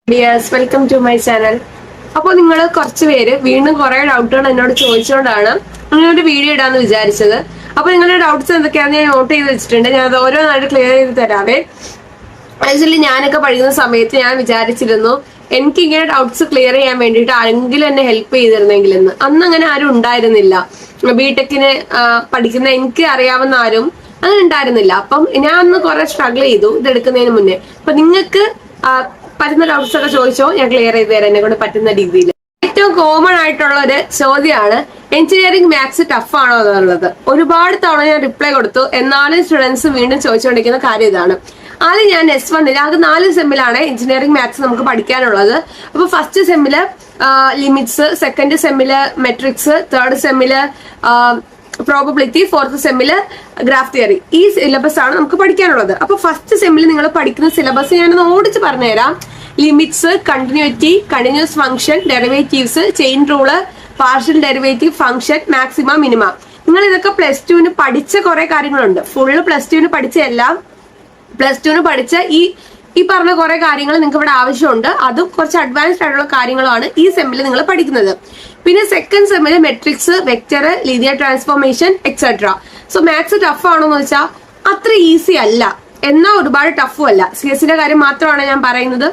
Dears, welcome to my channel. അപ്പോൾ നിങ്ങൾ കുറച്ച് പേര് വീണ്ടും കുറെ ഡൗട്ടുകൾ എന്നോട് ചോദിച്ചുകൊണ്ടാണ് നിങ്ങളൊരു വീഡിയോ ഇടാന്ന് വിചാരിച്ചത്. അപ്പൊ നിങ്ങളുടെ ഡൗട്ട്സ് എന്തൊക്കെയാണെന്ന് ഞാൻ നോട്ട് ചെയ്ത് വെച്ചിട്ടുണ്ട്. ഞാൻ അത് ഓരോന്നായിട്ട് ക്ലിയർ ചെയ്ത് തരാവേ. ആക്ച്വലി ഞാനൊക്കെ പഠിക്കുന്ന സമയത്ത് ഞാൻ വിചാരിച്ചിരുന്നു എനിക്ക് ഇങ്ങനെ ഡൗട്ട്സ് ക്ലിയർ ചെയ്യാൻ വേണ്ടിയിട്ട് ആരെങ്കിലും എന്നെ ഹെൽപ്പ് ചെയ്തിരുന്നെങ്കിലെന്ന്. അന്ന് അങ്ങനെ ആരും ഉണ്ടായിരുന്നില്ല. ബിടെക്കിന് പഠിക്കുന്ന എനിക്ക് അറിയാവുന്ന ആരും അങ്ങനെ ഉണ്ടായിരുന്നില്ല. അപ്പം ഞാൻ അന്ന് കുറെ സ്ട്രഗിൾ ചെയ്തു ഇത് എടുക്കുന്നതിന് മുന്നേ. അപ്പൊ നിങ്ങൾക്ക് പറ്റുന്ന ഡൗട്ട്സ് ഒക്കെ ചോദിച്ചോ, ഞാൻ ക്ലിയർ ചെയ്ത് തരാം എന്നെ കൊണ്ട് പറ്റുന്ന രീതിയിൽ. ഏറ്റവും കോമൺ ആയിട്ടുള്ള ഒരു ചോദ്യമാണ് എഞ്ചിനീയറിംഗ് മാത്സ് ടഫ് ആണോ എന്നുള്ളത്. ഒരുപാട് തവണ ഞാൻ റിപ്ലൈ കൊടുത്തു, എന്നാലും സ്റ്റുഡൻസ് വീണ്ടും ചോദിച്ചുകൊണ്ടിരിക്കുന്ന കാര്യം ഇതാണ്. ആദ്യം ഞാൻ S1 അത് 4 സെമ്മിലാണ് എഞ്ചിനീയറിംഗ് മാത്സ് നമുക്ക് പഠിക്കാനുള്ളത്. അപ്പൊ ഫസ്റ്റ് സെമ്മില് ലിമിറ്റ്സ്, സെക്കൻഡ് സെമ്മില് മെട്രിക്സ്, തേർഡ് സെമ്മില് പ്രോബബിലിറ്റി, ഫോർത്ത് സെമ്മില് ഗ്രാഫ് തിയറി. ഈ സിലബസ് ആണ് നമുക്ക് പഠിക്കാനുള്ളത്. അപ്പൊ ഫസ്റ്റ് സെമ്മിൽ നിങ്ങൾ പഠിക്കുന്ന സിലബസ് ഞാനൊന്ന് ഓടിച്ച് പറഞ്ഞുതരാം. Limits, continuity, continuous function, derivatives, chain rule, partial derivative, function, maxima, minima. നിങ്ങൾ ഇതൊക്കെ പ്ലസ് ടുവിന് പഠിച്ച കുറെ കാര്യങ്ങളുണ്ട്. ഫുള്ള് പ്ലസ് ടുവിന് പഠിച്ച എല്ലാം പ്ലസ് ടുവിന് പഠിച്ച ഈ പറഞ്ഞ കുറെ കാര്യങ്ങൾ നിങ്ങൾക്ക് ഇവിടെ ആവശ്യമുണ്ട്. അതും കുറച്ച് അഡ്വാൻസ്ഡ് ആയിട്ടുള്ള കാര്യങ്ങളാണ് ഈ സെമ്മിൽ നിങ്ങൾ പഠിക്കുന്നത്. പിന്നെ സെക്കൻഡ് സെമ്മിൽ matrix, vector, linear transformation etcetera. So maths tough ആണോ എന്ന് വെച്ചാൽ അത്ര ഈസി അല്ല, എന്നാൽ ഒരുപാട് ടഫും അല്ല. CS കാര്യം മാത്രമാണ് ഞാൻ പറയുന്നത്.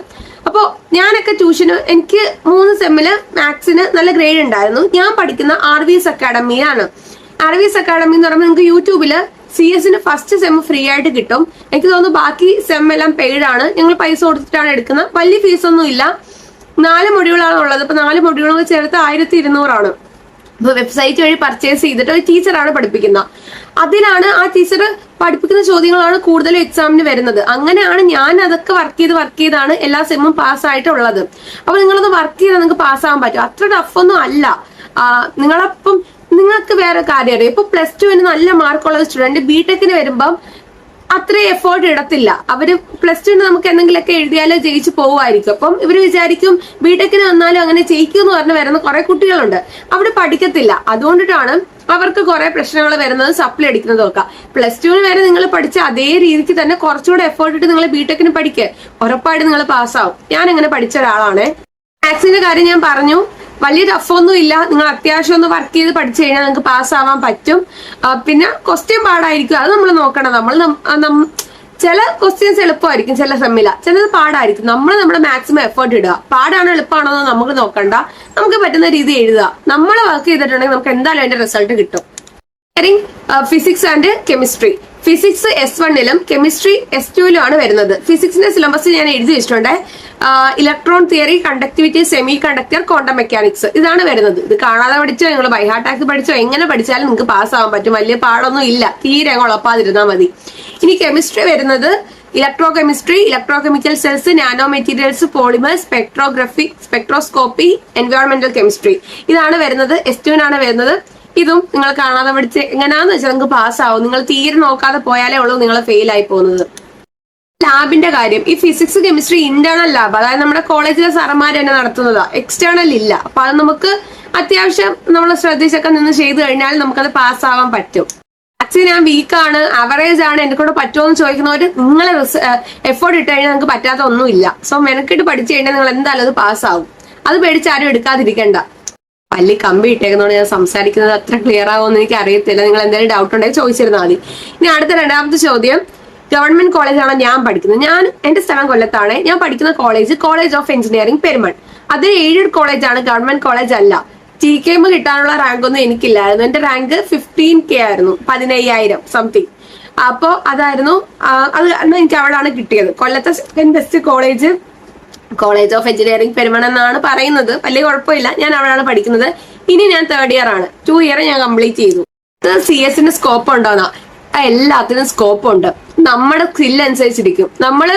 അപ്പോൾ ഞാനൊക്കെ ട്യൂഷന് എനിക്ക് 3 സെമ്മില് മാത്സിന് നല്ല ഗ്രേഡ് ഉണ്ടായിരുന്നു. ഞാൻ പഠിക്കുന്ന RVS അക്കാഡമിയാണ്. RVS അക്കാഡമി എന്ന് പറയുമ്പോൾ നിങ്ങൾക്ക് യൂട്യൂബില് CS ഫസ്റ്റ് സെം ഫ്രീ ആയിട്ട് കിട്ടും. എനിക്ക് തോന്നുന്നു ബാക്കി സെം എല്ലാം പെയ്ഡ് ആണ്. ഞങ്ങൾ പൈസ കൊടുത്തിട്ടാണ് എടുക്കുന്നത്. വലിയ ഫീസൊന്നും ഇല്ല. 4 മൊഡ്യൂളാണ് ഉള്ളത്. ഇപ്പൊ 4 മൊഡ്യൂളുകൾ ചേർത്ത് 1200 ഇപ്പൊ വെബ്സൈറ്റ് വഴി പർച്ചേസ് ചെയ്തിട്ട് ഒരു ടീച്ചറാണ് പഠിപ്പിക്കുന്നത്. അതിലാണ് ആ ടീച്ചർ പഠിപ്പിക്കുന്ന ചോദ്യങ്ങളാണ് കൂടുതലും എക്സാമിന് വരുന്നത്. അങ്ങനെയാണ് ഞാൻ അതൊക്കെ വർക്ക് ചെയ്താണ് എല്ലാ സെമ്മും പാസ്സായിട്ടുള്ളത്. അപ്പൊ നിങ്ങളത് വർക്ക് ചെയ്താൽ നിങ്ങൾക്ക് പാസ്സാകാൻ പറ്റും. അത്ര ടഫൊന്നും അല്ല. നിങ്ങളപ്പം നിങ്ങൾക്ക് വേറെ കാര്യം അറിയാം. ഇപ്പൊ പ്ലസ് ടുവിന് നല്ല മാർക്കുള്ള സ്റ്റുഡന്റ് ബിടെക്കിന് വരുമ്പം അത്ര എഫേർട്ട് ഇടത്തില്ല. അവര് പ്ലസ് ടുവിന് നമുക്ക് എന്തെങ്കിലുമൊക്കെ എഴുതിയാലോ ജയിച്ചു പോവുമായിരിക്കും. അപ്പം ഇവര് വിചാരിക്കും ബിടെക്കിന് വന്നാലും അങ്ങനെ ജയിക്കും എന്ന് പറഞ്ഞ് വരുന്ന കുറെ കുട്ടികളുണ്ട്. അവിടെ പഠിക്കത്തില്ല. അതുകൊണ്ടിട്ടാണ് അവർക്ക് കുറെ പ്രശ്നങ്ങൾ വരുന്നത്, സപ്ലി അടിക്കുന്നതും ഒക്കെ. പ്ലസ് ടുവിന് വരെ നിങ്ങൾ പഠിച്ച അതേ രീതിക്ക് തന്നെ കുറച്ചുകൂടെ എഫേർട്ട് ഇട്ട് നിങ്ങൾ ബിടെക്കിന് പഠിക്കുക, ഉറപ്പായിട്ട് നിങ്ങൾ പാസ്സാവും. ഞാൻ അങ്ങനെ പഠിച്ച ഒരാളാണ്. മാത്സിന്റെ കാര്യം ഞാൻ പറഞ്ഞു, വലിയ ടഫൊന്നും ഇല്ല. നിങ്ങൾ അത്യാവശ്യം ഒന്ന് വർക്ക് ചെയ്ത് പഠിച്ചു കഴിഞ്ഞാൽ നിങ്ങൾക്ക് പാസ്സാവാൻ പറ്റും. പിന്നെ ക്വസ്റ്റ്യൻ പാടായിരിക്കും, അത് നമ്മൾ നോക്കണം. ചില ക്വസ്റ്റ്യൻസ് എളുപ്പമായിരിക്കും, ചില സെമ്മില ചിലത് പാടായിരിക്കും. നമ്മൾ നമ്മുടെ മാക്സിമം എഫേർട്ട് ഇടുക. പാടാണോ എളുപ്പമാണോ എന്ന് നമുക്ക് നോക്കണ്ട, നമുക്ക് പറ്റുന്ന രീതി എഴുതുക. നമ്മൾ വർക്ക് ചെയ്തിട്ടുണ്ടെങ്കിൽ നമുക്ക് എന്തായാലും അതിന്റെ റിസൾട്ട് കിട്ടും. Physics and chemistry. ഫിസിക്സ് S1-ലും കെമിസ്ട്രി S2-ലും ആണ് വരുന്നത്. ഫിസിക്സിന്റെ സിലബസ് ഞാൻ എഴുതി വെച്ചിട്ടുണ്ട്. Electron theory, conductivity, semiconductor, quantum mechanics, ഇതാണ് വരുന്നത്. ഇത് കാണാതെ പഠിച്ചോ, നിങ്ങൾ ബൈഹാർട്ടാക്കി പഠിച്ചോ, എങ്ങനെ പഠിച്ചാലും നിങ്ങൾക്ക് പാസ്സാവാൻ പറ്റും. വലിയ പാടൊന്നും ഇല്ല, തീരെ ഉളപ്പാതിരുന്നാൽ മതി. ഇനി കെമിസ്ട്രി വരുന്നത് electrochemistry, electrochemical cells, nanomaterials, polymer, spectroscopy, എൻവയോൺമെന്റൽ കെമിസ്ട്രി, ഇതാണ് വരുന്നത്. S2-നാണ് വരുന്നത്. ഇതും നിങ്ങൾ കാണാതെ പഠിച്ച് എങ്ങനെയാന്ന് വെച്ചാൽ നിങ്ങൾക്ക് പാസ്സാവും. നിങ്ങൾ തീരെ നോക്കാതെ പോയാലേ ഉള്ളൂ നിങ്ങൾ ഫെയിൽ ആയി പോകുന്നത്. ലാബിന്റെ കാര്യം, ഈ ഫിസിക്സ് കെമിസ്ട്രി ഇന്റേണൽ ലാബ്, അതായത് നമ്മുടെ കോളേജിലെ സാറന്മാർ തന്നെ നടത്തുന്നതാ, എക്സ്റ്റേണൽ ഇല്ല. അപ്പൊ അത് നമുക്ക് അത്യാവശ്യം നമ്മൾ ശ്രദ്ധിച്ചൊക്കെ നിന്ന് ചെയ്തു കഴിഞ്ഞാൽ നമുക്കത് പാസ്സാവാൻ പറ്റും. ആക്ച്വലി ഞാൻ വീക്കാണ്, അവറേജ് ആണ്, എന്നെ കൊണ്ട് പറ്റുമോ എന്ന് ചോദിക്കുന്നവര് നിങ്ങളെ എഫേർട്ട് ഇട്ട് കഴിഞ്ഞാൽ നിങ്ങൾക്ക് പറ്റാത്ത ഒന്നുമില്ല. സോ മെനക്കിട്ട് പഠിച്ചു കഴിഞ്ഞാൽ നിങ്ങൾ എന്തായാലും അത് പാസ്സാവും. അത് പേടിച്ച് ആരും എടുക്കാതിരിക്കണ്ട. വലിയ കമ്പി ഇട്ടേക്കുന്നതുകൊണ്ട് ഞാൻ സംസാരിക്കുന്നത് അത്ര ക്ലിയർ ആവുമെന്ന് എനിക്ക് അറിയത്തില്ല. നിങ്ങൾ എന്തെങ്കിലും ഡൗട്ട് ഉണ്ടെങ്കിൽ ചോദിച്ചിരുന്നാൽ മതി. ഇനി അടുത്ത 2ാമത്തെ ചോദ്യം, ഗവൺമെന്റ് കോളേജാണ് ഞാൻ പഠിക്കുന്നത്. എന്റെ സ്ഥലം കൊല്ലത്താണ്. ഞാൻ പഠിക്കുന്ന കോളേജ് ഓഫ് എഞ്ചിനീയറിംഗ് പെരുമൺ. അത് എയ്ഡഡ് കോളേജാണ്, ഗവൺമെന്റ് കോളേജ് അല്ല. TKM കിട്ടാനുള്ള റാങ്ക് ഒന്നും എനിക്കില്ലായിരുന്നു. എന്റെ റാങ്ക് 15K ആയിരുന്നു, 15,000 സംതിങ്. അപ്പോ അതായിരുന്നു, അത് എനിക്ക് അവിടെയാണ് കിട്ടിയത്. കൊല്ലത്തെ second best college of engineering Perumon എന്നാണ് പറയുന്നത്. വലിയ കുഴപ്പമില്ല, ഞാൻ അവിടെയാണ് പഠിക്കുന്നത്. ഇനി ഞാൻ 3rd ഇയർ ആണ്. 2 ഇയർ ഞാൻ കംപ്ലീറ്റ് ചെയ്തു. CS സ്കോപ്പ് ഉണ്ടോന്നാ? എല്ലാത്തിനും സ്കോപ്പ് ഉണ്ട്. നമ്മുടെ സ്കിൽ അനുസരിച്ചിരിക്കും. നമ്മള്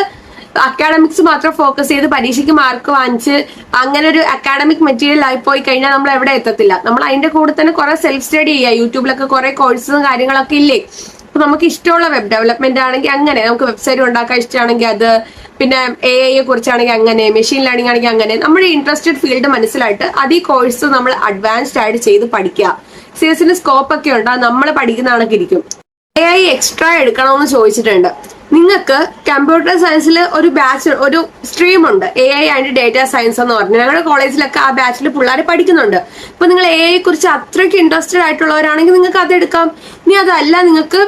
അക്കാഡമിക്സ് മാത്രം ഫോക്കസ് ചെയ്ത് പരീക്ഷയ്ക്ക് മാർക്ക് വാങ്ങിച്ച് അങ്ങനെ ഒരു അക്കാഡമിക് മെറ്റീരിയൽ ആയി പോയി കഴിഞ്ഞാൽ നമ്മൾ എവിടെ എത്തത്തില്ല. നമ്മൾ അതിന്റെ കൂടെ തന്നെ കുറെ സെൽഫ് സ്റ്റഡി ചെയ്യുക. യൂട്യൂബിലൊക്കെ കുറെ കോഴ്സും കാര്യങ്ങളൊക്കെ ഇല്ലേ. അപ്പൊ നമുക്ക് ഇഷ്ടമുള്ള വെബ് ഡെവലപ്മെന്റ് ആണെങ്കിൽ അങ്ങനെ, നമുക്ക് വെബ്സൈറ്റ് ഉണ്ടാക്കാൻ ഇഷ്ടമാണെങ്കിൽ അത്, പിന്നെ AI കുറിച്ചാണെങ്കിൽ അങ്ങനെ, മെഷീൻ ലേണിംഗ് ആണെങ്കിൽ അങ്ങനെ, നമ്മുടെ ഇൻട്രസ്റ്റഡ് ഫീൽഡ് മനസ്സിലായിട്ട് അത് ഈ കോഴ്സ് നമ്മൾ അഡ്വാൻസ്ഡ് ആയിട്ട് ചെയ്ത് പഠിക്കുക. CS സ്കോപ്പ് ഒക്കെ ഉണ്ട്, നമ്മൾ പഠിക്കുന്ന കണക്കിരിക്കും. AI എക്സ്ട്രാ എടുക്കണമെന്ന് ചോദിച്ചിട്ടുണ്ട്. നിങ്ങൾക്ക് കമ്പ്യൂട്ടർ സയൻസിൽ ഒരു ബാച്ച്, ഒരു സ്ട്രീം ഉണ്ട്, AI ആൻഡ് ഡേറ്റ സയൻസ് എന്ന് പറഞ്ഞു. ഞങ്ങളുടെ കോളേജിലൊക്കെ ആ ബാച്ചിൽ പിള്ളേർ പഠിക്കുന്നുണ്ട്. ഇപ്പൊ നിങ്ങൾ AI കുറിച്ച് അത്രയ്ക്ക് ഇൻട്രസ്റ്റഡ് ആയിട്ടുള്ളവരാണെങ്കിൽ നിങ്ങൾക്ക് അത് എടുക്കാം. ഇനി അതല്ല, നിങ്ങൾക്ക്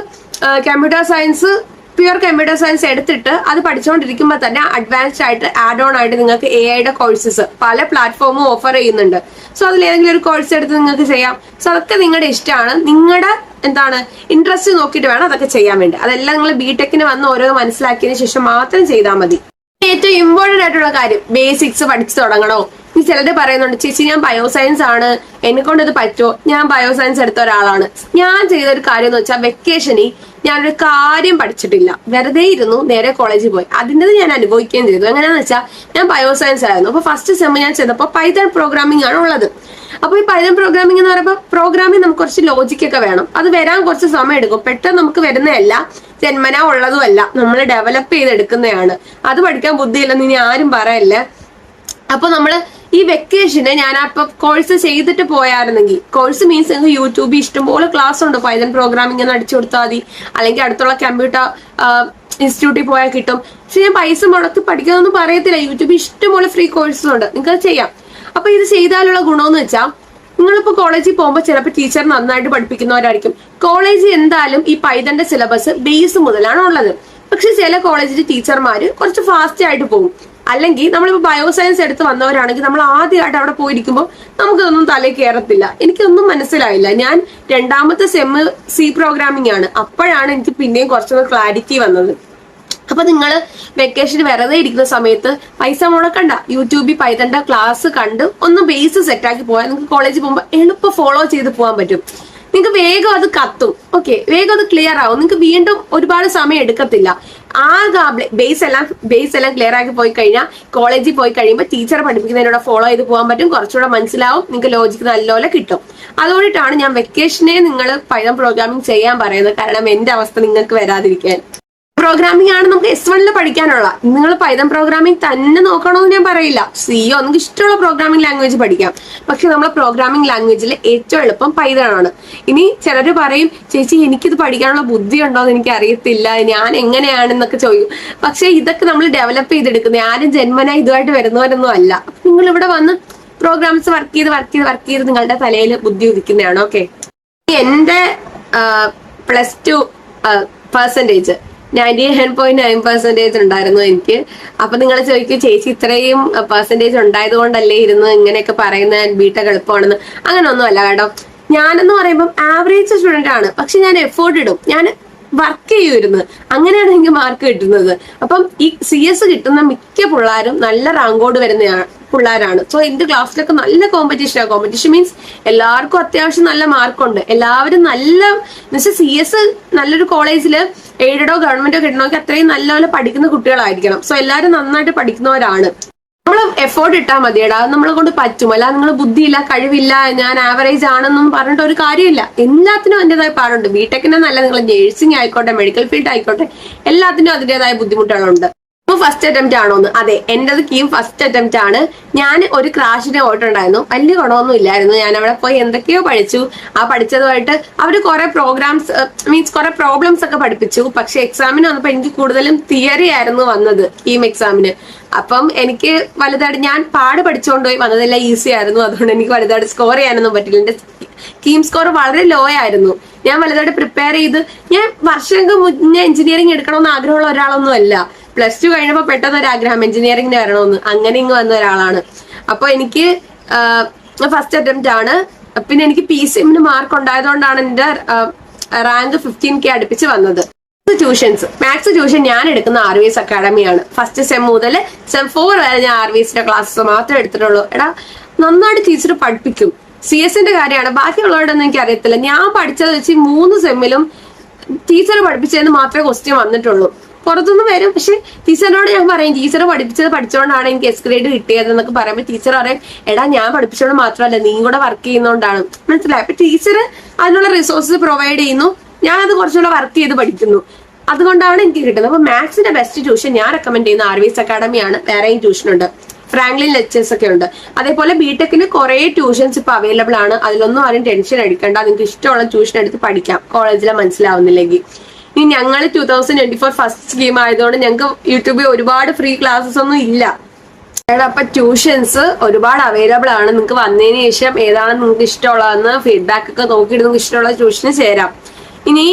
computer science, pure computer science എടുത്തിട്ട് അത് പഠിച്ചുകൊണ്ടിരിക്കുമ്പോൾ തന്നെ അഡ്വാൻസ്ഡ് ആയിട്ട് ആഡ് ഓൺ ആയിട്ട് നിങ്ങൾക്ക് AI കോഴ്സസ് പല പ്ലാറ്റ്ഫോമും ഓഫർ ചെയ്യുന്നുണ്ട്. സോ അതിൽ ഏതെങ്കിലും ഒരു കോഴ്സ് എടുത്ത് നിങ്ങൾക്ക് ചെയ്യാം. സോ അതൊക്കെ നിങ്ങളുടെ ഇഷ്ടമാണ്, നിങ്ങളുടെ ഇൻട്രസ്റ്റ് നോക്കിയിട്ട് വേണം അതൊക്കെ ചെയ്യാൻ വേണ്ടി. അതെല്ലാം നിങ്ങൾ ബിടെക്കിന് വന്ന് ഓരോ മനസ്സിലാക്കിയതിനു ശേഷം മാത്രം ചെയ്താൽ മതി. ഏറ്റവും ഇമ്പോർട്ടന്റ് ആയിട്ടുള്ള കാര്യം, ബേസിക്സ് പഠിച്ചു തുടങ്ങണോ. ഈ ചിലര് പറയുന്നുണ്ട്, ചേച്ചി ഞാൻ ബയോസയൻസ് ആണ്, എന്നെ കൊണ്ട് ഇത് പറ്റുമോ, ഞാൻ ബയോസയൻസ് എടുത്ത ഒരാളാണ്. ഞാൻ ചെയ്ത ഒരു കാര്യം എന്ന് വെച്ചാൽ വെക്കേഷനിൽ ഞാനൊരു കാര്യം പഠിച്ചിട്ടില്ല, വെറുതെ ഇരുന്നു, നേരെ കോളേജിൽ പോയി. അതിൻ്റെ ഞാൻ അനുഭവിക്കുകയും ചെയ്തു. എങ്ങനെയാന്ന് വെച്ചാൽ ഞാൻ ബയോസയൻസ് ആയിരുന്നു. അപ്പൊ ഫസ്റ്റ് സെം ഞാൻ ചെന്നപ്പോൾ പൈത്തൺ പ്രോഗ്രാമിംഗ് ആണ് ഉള്ളത്. അപ്പൊ ഈ പൈത്തൺ പ്രോഗ്രാമിംഗ് എന്ന് പറയുമ്പോൾ പ്രോഗ്രാമിംഗ് നമുക്ക് കുറച്ച് ലോജിക്കൊക്കെ വേണം, അത് വരാൻ കുറച്ച് സമയം എടുക്കും. പെട്ടെന്ന് നമുക്ക് വരുന്നതല്ല, ജന്മന ഉള്ളതുമല്ല, നമ്മൾ ഡെവലപ്പ് ചെയ്തെടുക്കുന്നതാണ്. അത് പഠിക്കാൻ ബുദ്ധിയില്ലെന്ന് ഇനി ആരും പറയല്ലേ. അപ്പൊ നമ്മള് ഈ വെക്കേഷന് ഞാൻ അപ്പൊ കോഴ്സ് ചെയ്തിട്ട് പോയായിരുന്നെങ്കിൽ, കോഴ്സ് മീൻസ് നിങ്ങൾക്ക് യൂട്യൂബിൽ ഇഷ്ടംപോലെ ക്ലാസ് ഉണ്ട്, പൈത്തൺ പ്രോഗ്രാമിംഗ് എന്ന് അടിച്ചു കൊടുത്താൽ മതി, അല്ലെങ്കിൽ അടുത്തുള്ള കമ്പ്യൂട്ടർ ഇൻസ്റ്റിറ്റ്യൂട്ടിൽ പോയാൽ കിട്ടും. പക്ഷെ ഞാൻ പൈസ മുടക്കി പഠിക്കാനൊന്നും പറയത്തില്ല, യൂട്യൂബിൽ ഇഷ്ടംപോലെ ഫ്രീ കോഴ്സസ് ഉണ്ട്, നിങ്ങൾക്ക് അത് ചെയ്യാം. അപ്പൊ ഇത് ചെയ്താലുള്ള ഗുണമെന്ന് വെച്ചാൽ, നിങ്ങളിപ്പോ കോളേജിൽ പോകുമ്പോൾ ചിലപ്പോൾ ടീച്ചർ നന്നായിട്ട് പഠിപ്പിക്കുന്നവരായിരിക്കും. കോളേജിൽ എന്തായാലും ഈ പൈതന്റെ സിലബസ് ബേസ് മുതലാണ് ഉള്ളത്. പക്ഷെ ചില കോളേജിൽ ടീച്ചർമാര് കുറച്ച് ഫാസ്റ്റ് ആയിട്ട് പോകും. അല്ലെങ്കിൽ നമ്മളിപ്പോ ബയോസയൻസ് എടുത്ത് വന്നവരാണെങ്കിൽ നമ്മൾ ആദ്യമായിട്ട് അവിടെ പോയിരിക്കുമ്പോൾ നമുക്കിതൊന്നും തലയിൽ കയറത്തില്ല. എനിക്കൊന്നും മനസ്സിലായില്ല. ഞാൻ രണ്ടാമത്തെ സെമ്മ് C പ്രോഗ്രാമിംഗ് ആണ്, അപ്പോഴാണ് എനിക്ക് പിന്നെയും കുറച്ചൊന്ന് ക്ലാരിറ്റി വന്നത്. അപ്പൊ നിങ്ങൾ വെക്കേഷൻ വെറുതെ ഇരിക്കുന്ന സമയത്ത് പൈസ മുടക്കണ്ട, യൂട്യൂബിൽ പൈതന്റെ ക്ലാസ് കണ്ട് ഒന്ന് ബേസ് സെറ്റാക്കി പോയാൽ നിങ്ങൾക്ക് കോളേജിൽ പോകുമ്പോൾ എളുപ്പം ഫോളോ ചെയ്ത് പോകാൻ പറ്റും. നിങ്ങൾക്ക് വേഗം അത് കത്തും, ഓക്കെ, വേഗം അത് ക്ലിയർ ആവും. നിങ്ങൾക്ക് വീണ്ടും ഒരുപാട് സമയം എടുക്കത്തില്ല. ബേസ് എല്ലാം ക്ലിയർ ആക്കി പോയി കഴിഞ്ഞാൽ കോളേജിൽ പോയി കഴിയുമ്പോൾ ടീച്ചർ പഠിപ്പിക്കുന്നതിനോട് ഫോളോ ചെയ്ത് പോകാൻ പറ്റും, കുറച്ചുകൂടെ മനസ്സിലാവും, നിങ്ങൾക്ക് ലോജിക്ക് നല്ലപോലെ കിട്ടും. അതുകൊണ്ടിട്ടാണ് ഞാൻ വെക്കേഷനെ നിങ്ങൾ പൈതൺ പ്രോഗ്രാമിംഗ് ചെയ്യാൻ പറയുന്നത്, കാരണം എന്റെ അവസ്ഥ നിങ്ങൾക്ക് വരാതിരിക്കാൻ. പ്രോഗ്രാമിംഗ് ആണ് നമുക്ക് S1 പഠിക്കാനുള്ള. നിങ്ങൾ പൈതൺ പ്രോഗ്രാമിംഗ് തന്നെ നോക്കണമെന്ന് ഞാൻ പറയില്ല, സിയോ നിങ്ങൾക്ക് ഇഷ്ടമുള്ള പ്രോഗ്രാമിംഗ് ലാംഗ്വേജ് പഠിക്കാം. പക്ഷെ നമ്മളെ പ്രോഗ്രാമിംഗ് ലാംഗ്വേജിൽ ഏറ്റവും എളുപ്പം പൈതൺ ആണ്. ഇനി ചിലർ പറയും, ചേച്ചി എനിക്കിത് പഠിക്കാനുള്ള ബുദ്ധി ഉണ്ടോ എന്ന് എനിക്ക് അറിയത്തില്ല, ഞാൻ എങ്ങനെയാണെന്നൊക്കെ ചോദിക്കും. പക്ഷെ ഇതൊക്കെ നമ്മൾ ഡെവലപ്പ് ചെയ്തെടുക്കുന്നത്, ആരും ജന്മന ഇതുമായിട്ട് വരുന്നവരൊന്നും അല്ല. നിങ്ങൾ ഇവിടെ വന്ന് പ്രോഗ്രാംസ് വർക്ക് ചെയ്ത് നിങ്ങളുടെ തലയിൽ ബുദ്ധി ഉദിക്കുന്നതാണ്. ഓക്കെ, എന്റെ +2 പെർസെന്റേജ് 99.9% ഉണ്ടായിരുന്നു എനിക്ക്. അപ്പൊ നിങ്ങൾ ചോദിക്കും, ചേച്ചി ഇത്രയും പെർസെന്റേജ് ഉണ്ടായത് കൊണ്ടല്ലേ ഇരുന്ന് ഇങ്ങനെയൊക്കെ പറയുന്ന ബിടെക് എളുപ്പമാണെന്ന്. അങ്ങനെ ഒന്നും അല്ല കേട്ടോ. ഞാനെന്ന് പറയുമ്പോൾ ആവറേജ് സ്റ്റുഡന്റ് ആണ്, പക്ഷെ ഞാൻ എഫേർട്ട് ഇടും, ഞാൻ വർക്ക് ചെയ്യുമായിരുന്നു, അങ്ങനെയാണ് എനിക്ക് മാർക്ക് കിട്ടുന്നത്. അപ്പം ഈ CS കിട്ടുന്ന മിക്ക പിള്ളേരും നല്ല റാങ്കോട് വരുന്ന പിള്ളേരാണ്. സോ എന്റെ ക്ലാസ്സിലൊക്കെ നല്ല കോമ്പറ്റീഷനാണ്. കോമ്പറ്റീഷൻ മീൻസ് എല്ലാവർക്കും അത്യാവശ്യം നല്ല മാർക്കുണ്ട്, എല്ലാവരും നല്ല CS നല്ലൊരു കോളേജില് എയ്ഡഡോ ഗവൺമെന്റോ കിട്ടണമെങ്കിൽ അത്രയും നല്ലപോലെ പഠിക്കുന്ന കുട്ടികളായിരിക്കണം. സോ എല്ലാവരും നന്നായിട്ട് പഠിക്കുന്നവരാണ്. നമ്മൾ എഫേർട്ട് ഇട്ടാൽ മതിയടാ, നമ്മളെ കൊണ്ട് പറ്റും. അല്ല നിങ്ങൾ ബുദ്ധിയില്ല, കഴിവില്ല, ഞാൻ ആവറേജ് ആണെന്നും പറഞ്ഞിട്ട് ഒരു കാര്യമില്ല. എല്ലാത്തിനും അതിൻ്റെതായ പാടുണ്ട്. ബിടെക്കിനെ നല്ല നിങ്ങൾ നഴ്സിംഗ് ആയിക്കോട്ടെ, മെഡിക്കൽ ഫീൽഡ് ആയിക്കോട്ടെ, എല്ലാത്തിനും അതിൻ്റെതായ ബുദ്ധിമുട്ടുകളുണ്ട്. ഫസ്റ്റ് അറ്റംപ്റ്റ് ആണോന്ന്? അതെ, എന്റേത് കീം ഫസ്റ്റ് അറ്റംപ്റ്റ് ആണ്. ഞാൻ ഒരു ക്രാഷിന് പോയിട്ടുണ്ടായിരുന്നു, വലിയ ഗുണമൊന്നും ഇല്ലായിരുന്നു. ഞാൻ അവിടെ പോയി എന്തൊക്കെയോ പഠിച്ചു. ആ പഠിച്ചതുമായിട്ട് അവർ കുറെ കുറെ പ്രോബ്ലംസ് ഒക്കെ പഠിപ്പിച്ചു. പക്ഷെ എക്സാമിന് വന്നപ്പോൾ എനിക്ക് കൂടുതലും തിയറി ആയിരുന്നു വന്നത് കീം എക്സാമിന്. അപ്പം എനിക്ക് വലുതായിട്ട് ഞാൻ പഠിച്ചുകൊണ്ടുപോയി വന്നതെല്ലാം ഈസി ആയിരുന്നു. അതുകൊണ്ട് എനിക്ക് വലുതായിട്ട് സ്കോർ ചെയ്യാനൊന്നും പറ്റില്ല. എന്റെ കീം സ്കോർ വളരെ ലോ ആയിരുന്നു. ഞാൻ വലുതായിട്ട് പ്രിപ്പയർ ചെയ്ത്, ഞാൻ വർഷങ്ങൾക്ക് മുന്നേ എഞ്ചിനീയറിംഗ് എടുക്കണമെന്ന് ആഗ്രഹമുള്ള ഒരാളൊന്നും അല്ല. +2 കഴിഞ്ഞപ്പോൾ പെട്ടെന്ന് ഒരു ആഗ്രഹം എഞ്ചിനീയറിംഗിന് വരണമെന്ന്, അങ്ങനെ ഇങ്ങ് വന്ന ഒരാളാണ്. അപ്പൊ എനിക്ക് ഫസ്റ്റ് അറ്റംപ്റ്റ് ആണ്. പിന്നെ എനിക്ക് PCMന് മാർക്ക് ഉണ്ടായതുകൊണ്ടാണ് എന്റെ റാങ്ക് 15K അടുപ്പിച്ച് വന്നത്. മാത്സ് ട്യൂഷൻ ഞാൻ എടുക്കുന്ന RVS അക്കാഡമിയാണ്. ഫസ്റ്റ് സെം മുതൽ സെം 4 വരെ ഞാൻ RVSന്റെ ക്ലാസ്സസ് മാത്രമേ എടുത്തിട്ടുള്ളൂ. എടാ, നന്നായിട്ട് ടീച്ചർ പഠിപ്പിക്കും. CS-ന്റെ കാര്യമാണ്, ബാക്കിയുള്ളവരോടൊന്നും എനിക്ക് അറിയത്തില്ല. ഞാൻ പഠിച്ചത് വെച്ച് 3 സെമ്മിലും ടീച്ചർ പഠിപ്പിച്ചതെന്ന് മാത്രമേ ക്വസ്റ്റ്യൻ വന്നിട്ടുള്ളൂ. പുറത്തുനിന്ന് വരും, പക്ഷെ ടീച്ചറിനോട് ഞാൻ പറയും, ടീച്ചർ പഠിച്ചുകൊണ്ടാണ് എനിക്ക് S ഗ്രേഡ് കിട്ടിയത് എന്നൊക്കെ പറയുമ്പോൾ ടീച്ചർ പറയും, എടാ ഞാൻ പഠിപ്പിച്ചോണ്ട് മാത്രമല്ല നീ കൂടെ വർക്ക് ചെയ്യുന്നോണ്ടാണ്. മനസ്സിലായി? അപ്പൊ ടീച്ചർ അതിനുള്ള റിസോഴ്സസ് പ്രൊവൈഡ് ചെയ്യുന്നു, ഞാൻ അത് കുറച്ചുകൂടെ വർക്ക് ചെയ്ത് പഠിക്കുന്നു. അതുകൊണ്ടാണ് എനിക്ക് കിട്ടുന്നത്. അപ്പൊ മാത്സിന്റെ ബെസ്റ്റ് ട്യൂഷൻ ഞാൻ റെക്കമെൻഡ് ചെയ്യുന്ന RVS അക്കാഡമിയാണ്. വേറെയും ട്യൂഷൻ ഉണ്ട്, ഫ്രാങ്ക്ലിൻ ലെക്ചേഴ്സ് ഒക്കെ ഉണ്ട്. അതേപോലെ ബിടെക്കിന് കുറെ ട്യൂഷൻസ് ഇപ്പൊ അവൈലബിൾ ആണ്. അതിലൊന്നും ആരും ടെൻഷൻ അടിക്കണ്ട, നിങ്ങൾക്ക് ഇഷ്ടമുള്ള ട്യൂഷൻ എടുത്ത് പഠിക്കാം കോളേജിലെ മനസ്സിലാവുന്നില്ലെങ്കിൽ. ഇനി ഞങ്ങൾ 2024 ഫസ്റ്റ് സ്കീം ആയതുകൊണ്ട് ഞങ്ങൾക്ക് യൂട്യൂബിൽ ഒരുപാട് ഫ്രീ ക്ലാസ്സസ് ഒന്നും ഇല്ല. അപ്പൊ ട്യൂഷൻസ് ഒരുപാട് അവൈലബിൾ ആണ്. നിങ്ങൾക്ക് വന്നതിന് ശേഷം ഏതാണ് നിങ്ങൾക്ക് ഇഷ്ടമുള്ളതെന്ന് ഫീഡ്ബാക്ക് ഒക്കെ നോക്കിയിട്ട് നിങ്ങൾക്ക് ഇഷ്ടമുള്ള ട്യൂഷന് ചേരാം. ഇനി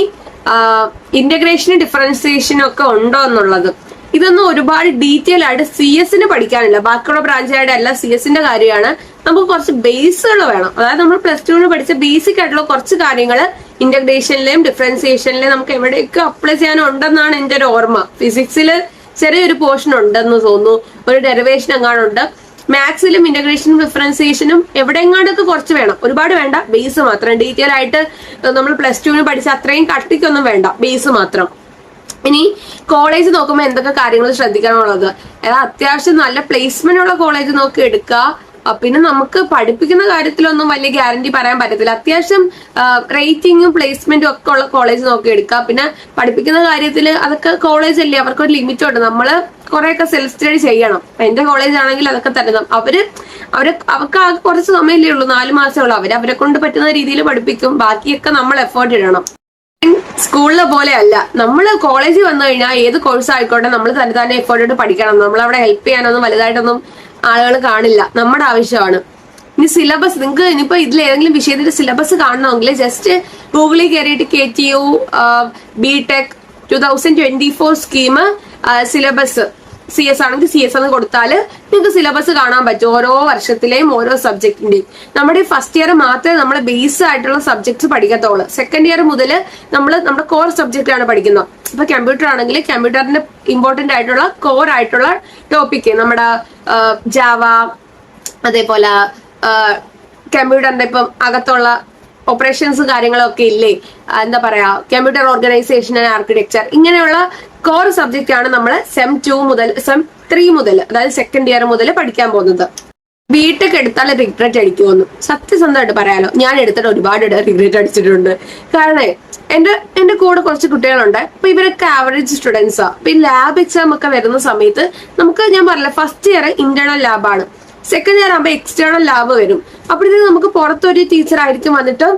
ഇന്റഗ്രേഷനും ഡിഫറൻസിയേഷനും ഒക്കെ ഉണ്ടോ എന്നുള്ളത്, ഇതൊന്നും ഒരുപാട് ഡീറ്റെയിൽ ആയിട്ട് CS പഠിക്കാനില്ല. ബാക്കിയുള്ള ബ്രാഞ്ചായിട്ട് അല്ല, CS കാര്യമാണ്. നമുക്ക് കുറച്ച് ബേസുകൾ വേണം. അതായത് നമ്മൾ +2 പഠിച്ച ബേസിക് ആയിട്ടുള്ള കുറച്ച് കാര്യങ്ങൾ ഇന്റഗ്രേഷനിലെയും ഡിഫറൻസിയേഷനിലെയും നമുക്ക് എവിടെയൊക്കെ അപ്ലൈ ചെയ്യാനുണ്ടെന്നാണ് എന്റെ ഒരു ഓർമ്മ. ഫിസിക്സിൽ ചെറിയൊരു പോർഷൻ ഉണ്ടെന്ന് തോന്നുന്നു, ഒരു ഡെറിവേഷൻ എങ്ങാനുണ്ട്. മാത്സിലും ഇന്റഗ്രേഷനും ഡിഫറൻസിയേഷനും എവിടെയെങ്ങാണ്ടൊക്കെ കുറച്ച് വേണം, ഒരുപാട് വേണ്ട, ബേസ് മാത്രം. ഡീറ്റെയിൽ ആയിട്ട് നമ്മൾ +2 പഠിച്ച അത്രയും കട്ടിക്കൊന്നും വേണ്ട, ബേസ് മാത്രം. ഇനി കോളേജ് നോക്കുമ്പോൾ എന്തൊക്കെ കാര്യങ്ങൾ ശ്രദ്ധിക്കാനുള്ളത്, അത്യാവശ്യം നല്ല പ്ലേസ്മെന്റ് ഉള്ള കോളേജ് നോക്കി എടുക്കുക. പിന്നെ നമുക്ക് പഠിപ്പിക്കുന്ന കാര്യത്തിലൊന്നും വലിയ ഗ്യാരണ്ടി പറയാൻ പറ്റത്തില്ല. അത്യാവശ്യം റേറ്റിംഗും പ്ലേസ്മെന്റും ഒക്കെ ഉള്ള കോളേജ് നോക്കി എടുക്കുക. പിന്നെ പഠിപ്പിക്കുന്ന കാര്യത്തിൽ അതൊക്കെ കോളേജ് അല്ലേ, അവർക്കൊരു ലിമിറ്റ് ഉണ്ട്. നമ്മള് കുറെയൊക്കെ സെൽഫ് സ്റ്റഡി ചെയ്യണം. എന്റെ കോളേജ് ആണെങ്കിൽ അതൊക്കെ തരുന്നു. അവർക്ക് ആകെ കുറച്ച് സമയമല്ലേ ഉള്ളൂ, 4 മാസമേ ഉള്ളൂ. അവരെ കൊണ്ട് പറ്റുന്ന രീതിയിൽ പഠിപ്പിക്കും. ബാക്കിയൊക്കെ നമ്മൾ എഫേർട്ട് ഇടണം. സ്കൂളിലെ പോലെ അല്ല, നമ്മൾ കോളേജിൽ വന്നു കഴിഞ്ഞാൽ ഏത് കോഴ്സ് ആയിക്കോട്ടെ നമ്മൾ തന്നെ എഫേർട്ട് ഇട്ട് പഠിക്കണം. നമ്മളവിടെ ഹെൽപ്പ് ചെയ്യാനൊന്നും വലുതായിട്ടൊന്നും ആളുകൾ കാണില്ല, നമ്മുടെ ആവശ്യമാണ്. ഇനി സിലബസ്, നിങ്ങൾക്ക് ഇനിയിപ്പോ ഇതിൽ ഏതെങ്കിലും വിഷയത്തിന്റെ സിലബസ് കാണണമെങ്കിൽ ജസ്റ്റ് ഗൂഗിളിൽ കയറിയിട്ട് KTU BTech 2024 scheme syllabus CS ആണെങ്കിൽ CS എന്ന് കൊടുത്താൽ നിങ്ങൾക്ക് സിലബസ് കാണാൻ പറ്റും, ഓരോ വർഷത്തിലെയും ഓരോ സബ്ജക്റ്റിന്റെയും. നമ്മുടെ ഫസ്റ്റ് ഇയർ മാത്രമേ നമ്മൾ ബേസ് ആയിട്ടുള്ള സബ്ജക്ട്സ് പഠിക്കത്തുള്ളൂ. സെക്കൻഡ് ഇയർ മുതൽ നമ്മൾ നമ്മുടെ കോർ സബ്ജക്റ്റ് ആണ് പഠിക്കുന്നത്. ഇപ്പൊ കമ്പ്യൂട്ടർ ആണെങ്കിൽ കമ്പ്യൂട്ടറിന്റെ ഇമ്പോർട്ടന്റ് ആയിട്ടുള്ള കോർ ആയിട്ടുള്ള ടോപ്പിക്, നമ്മുടെ ജാവ, അതേപോലെ കമ്പ്യൂട്ടറിന്റെ ഇപ്പം അകത്തുള്ള ഓപ്പറേഷൻസ് കാര്യങ്ങളൊക്കെ ഇല്ലേ, എന്താ പറയാ, കമ്പ്യൂട്ടർ ഓർഗനൈസേഷൻ ആൻഡ് ആർക്കിടെക്ചർ, ഇങ്ങനെയുള്ള കോർ സബ്ജക്റ്റ് ആണ് നമ്മൾ സെം 3 മുതൽ അതായത് സെക്കൻഡ് ഇയർ മുതൽ പഠിക്കാൻ പോകുന്നത്. BTech എടുത്താൽ റിഗ്രറ്റ് അടിക്കുമെന്ന് സത്യസന്ധമായിട്ട് പറയാലോ, ഞാൻ എടുത്തിട്ട് ഒരുപാട് റിഗ്രറ്റ് അടിച്ചിട്ടുണ്ട്. കാരണം എന്റെ കൂടെ കുറച്ച് കുട്ടികളുണ്ട്. അപ്പൊ ഇവരൊക്കെ ആവറേജ് സ്റ്റുഡൻസാ. അപ്പൊ ഈ ലാബ് എക്സാം ഒക്കെ വരുന്ന സമയത്ത് നമുക്ക്, ഞാൻ പറഞ്ഞില്ല, ഫസ്റ്റ് ഇയർ ഇന്റേണൽ ലാബാണ്, സെക്കൻഡ് ഇയർ ആകുമ്പോൾ എക്സ്റ്റേണൽ ലാബ് വരും. അപ്പോഴത്തേക്ക് നമുക്ക് പുറത്തൊരു ടീച്ചർ ആയിരിക്കും വന്നിട്ട്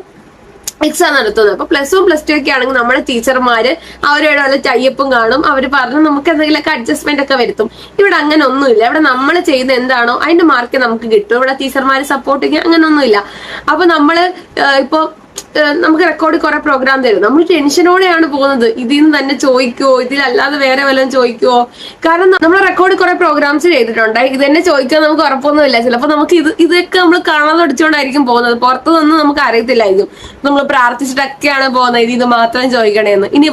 എക്സാം നടത്തുന്നത്. അപ്പൊ +1 +2 ഒക്കെ ആണെങ്കിൽ നമ്മുടെ ടീച്ചർമാര് അവരോട് വല്ല ടൈപ്പും കാണും, അവർ പറഞ്ഞ് നമുക്ക് എന്തെങ്കിലുമൊക്കെ അഡ്ജസ്റ്റ്മെന്റ് ഒക്കെ വരുത്തും. ഇവിടെ അങ്ങനെ ഒന്നുമില്ല. ഇവിടെ നമ്മൾ ചെയ്യുന്ന എന്താണോ അതിന്റെ മാർക്ക് നമുക്ക് കിട്ടും. ഇവിടെ ടീച്ചർമാര് സപ്പോർട്ട് ചെയ്യാൻ അങ്ങനെ ഒന്നുമില്ല. അപ്പൊ നമ്മള് ഇപ്പൊ നമുക്ക് റെക്കോർഡ് കുറെ പ്രോഗ്രാം തരും, നമ്മൾ ടെൻഷനോടെയാണ് പോകുന്നത്. ഇതിൽ നിന്ന് തന്നെ ചോദിക്കുവോ, ഇതിലല്ലാതെ വേറെ വല്ലതും ചോദിക്കുവോ? കാരണം നമ്മൾ റെക്കോർഡ് കുറെ പ്രോഗ്രാംസ് ചെയ്തിട്ടുണ്ട്. ഇത് തന്നെ ചോദിക്കാൻ നമുക്ക് ഉറപ്പൊന്നുമില്ല. ചിലപ്പോൾ നമുക്ക് ഇതൊക്കെ നമ്മൾ കാണാതെ അടിച്ചുകൊണ്ടായിരിക്കും പോകുന്നത്. പുറത്തുനിന്ന് നമുക്ക് അറിയത്തില്ലായിരിക്കും. നമ്മൾ പ്രാർത്ഥിച്ചിട്ടൊക്കെയാണ് പോകുന്നത് ഇത് മാത്രം ചോദിക്കണേന്ന്. ഇനി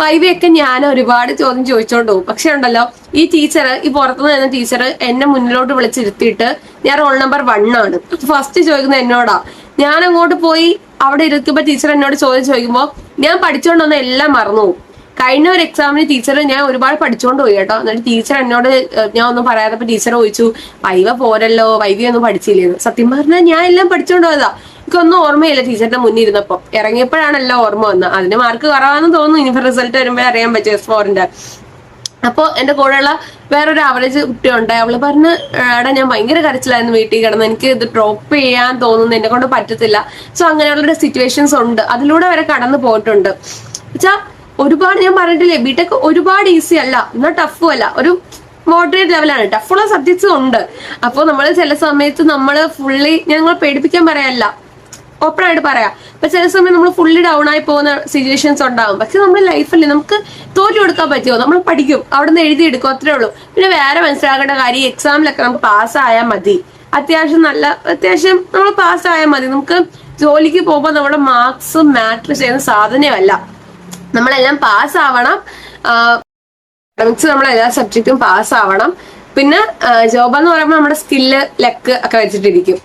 വൈവയൊക്കെ ഞാൻ ഒരുപാട് ചോദ്യം ചോദിച്ചോണ്ട് പോകും. പക്ഷെ ഉണ്ടല്ലോ, ഈ ടീച്ചർ, ഈ പുറത്തുനിന്ന് വരുന്ന ടീച്ചർ എന്നെ മുന്നിലോട്ട് വിളിച്ചിരുത്തിയിട്ട്, ഞാൻ റോൾ നമ്പർ 1 ആണ്, ഫസ്റ്റ് ചോദിക്കുന്നത് എന്നോടാ. ഞാൻ അങ്ങോട്ട് പോയി അവിടെ ഇരിക്കുമ്പോ ടീച്ചർ എന്നോട് ചോദ്യം ചോദിക്കുമ്പോൾ ഞാൻ പഠിച്ചുകൊണ്ട് വന്ന എല്ലാം മറന്നു പോകും. കഴിഞ്ഞ ഒരു എക്സാമിന് ടീച്ചർ, ഞാൻ ഒരുപാട് പഠിച്ചുകൊണ്ട് പോയി കേട്ടോ. എന്നിട്ട് ടീച്ചർ എന്നോട്, ഞാൻ ഒന്നും പറയാത്തപ്പോ ടീച്ചർ ചോദിച്ചു, വൈവ പോരല്ലോ, വൈവ ഒന്നും പഠിച്ചില്ലേന്ന്. സത്യം പറഞ്ഞാൽ ഞാൻ എല്ലാം പഠിച്ചുകൊണ്ട് പോയതാ. എനിക്കൊന്നും ഓർമ്മയില്ല ടീച്ചറിന്റെ മുന്നിൽ ഇരുന്നപ്പോ. ഇറങ്ങിയപ്പോഴാണ് എല്ലാം ഓർമ്മ വന്നത്. അതിന് മാർക്ക് കുറവാണെന്ന് തോന്നുന്നു. ഇനി റിസൾട്ട് വരുമ്പോഴേ അറിയാൻ പറ്റും S4-ന്റെ. അപ്പൊ എന്റെ കൂടെയുള്ള വേറൊരു ആവറേജ് കുട്ടിയുണ്ട്. അവള് പറഞ്ഞ്, എടാ ഞാൻ ഭയങ്കര കരച്ചിലായിരുന്നു വീട്ടിൽ കിടന്ന്, എനിക്ക് ഇത് ഡ്രോപ്പ് ചെയ്യാൻ തോന്നുന്നു, എന്നെ കൊണ്ട് പറ്റത്തില്ല. സോ അങ്ങനെയുള്ള സിറ്റുവേഷൻസ് ഉണ്ട്, അതിലൂടെ വരെ കടന്നു പോയിട്ടുണ്ട്. വെച്ചാ ഒരുപാട്, ഞാൻ പറഞ്ഞിട്ടില്ലേ, BTech ഒരുപാട് ഈസി അല്ല, എന്നാൽ ടഫും അല്ല, ഒരു മോഡറേറ്റ് ലെവലാണ്. ടഫുള്ള സബ്ജക്ട്സും ഉണ്ട്. അപ്പോൾ നമ്മൾ ചില സമയത്ത് ഫുള്ളി, ഞങ്ങൾ പേടിപ്പിക്കാൻ പറയല്ല, ഓപ്പൺ ആയിട്ട് പറയാം. അപ്പൊ ചില സമയം നമ്മൾ ഫുള്ളി ഡൗൺ ആയി പോകുന്ന സിറ്റുവേഷൻസ് ഉണ്ടാവും. പക്ഷെ നമ്മുടെ ലൈഫിൽ നമുക്ക് തോറ്റു കൊടുക്കാൻ പറ്റുമോ? നമ്മൾ പഠിക്കും, അവിടെ നിന്ന് എഴുതിയെടുക്കും, അത്രേ ഉള്ളൂ. പിന്നെ വേറെ മനസ്സിലാക്കേണ്ട കാര്യം, എക്സാമിലൊക്കെ നമുക്ക് പാസ്സായാൽ മതി. അത്യാവശ്യം നമ്മൾ പാസ്സായാൽ മതി. നമുക്ക് ജോലിക്ക് പോകുമ്പോൾ നമ്മുടെ മാർക്സ് മാറ്റർ ചെയ്യുന്ന സാധനമല്ല. നമ്മളെല്ലാം പാസ്സാവണം. നമ്മൾ എല്ലാ സബ്ജക്റ്റും പാസ്സാവണം. പിന്നെ ജോബ് എന്ന് പറയുമ്പോൾ നമ്മുടെ സ്കില്ല്, ലക്ക് ഒക്കെ വെച്ചിട്ടിരിക്കും.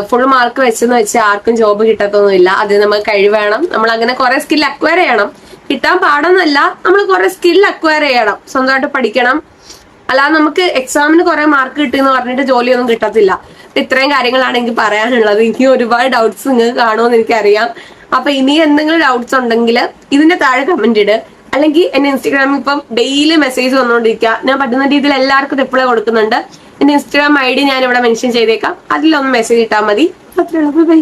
ഫുൾ മാർക്ക് വെച്ചെന്ന് വെച്ചാൽ ആർക്കും ജോബ് കിട്ടത്തൊന്നുമില്ല. അത് നമ്മൾ കഴിവേണം. നമ്മൾ അങ്ങനെ കുറെ സ്കിൽ അക്വയർ ചെയ്യണം. കിട്ടാൻ പാടെന്നല്ല, നമ്മൾ കുറെ സ്കിൽ അക്വയർ ചെയ്യണം, സ്വന്തമായിട്ട് പഠിക്കണം. അല്ലാതെ നമുക്ക് എക്സാമിന് കുറെ മാർക്ക് കിട്ടിയെന്ന് പറഞ്ഞിട്ട് ജോലിയൊന്നും കിട്ടത്തില്ല. ഇത്രയും കാര്യങ്ങളാണ് എനിക്ക് പറയാനുള്ളത്. എനിക്ക് ഒരുപാട് ഡൗട്ട്സ് നിങ്ങൾക്ക് കാണുമെന്ന് എനിക്കറിയാം. അപ്പൊ ഇനി എന്തെങ്കിലും ഡൗട്ട്സ് ഉണ്ടെങ്കിൽ ഇതിന്റെ താഴെ കമന്റ് ഇട്, അല്ലെങ്കിൽ എന്റെ ഇൻസ്റ്റാഗ്രാമിൽ ഇപ്പം ഡെയിലി മെസ്സേജ് വന്നുകൊണ്ടിരിക്കുക. ഞാൻ പറ്റുന്ന രീതിയിൽ എല്ലാവർക്കും റിപ്ലൈ കൊടുക്കുന്നുണ്ട്. എന്റെ ഇൻസ്റ്റാഗ്രാം ID ഞാൻ ഇവിടെ മെൻഷൻ ചെയ്തേക്കാം, അതിലൊന്ന് മെസ്സേജ് ഇട്ടാൽ മതി. അത്രയുള്ളൂ. ബൈ.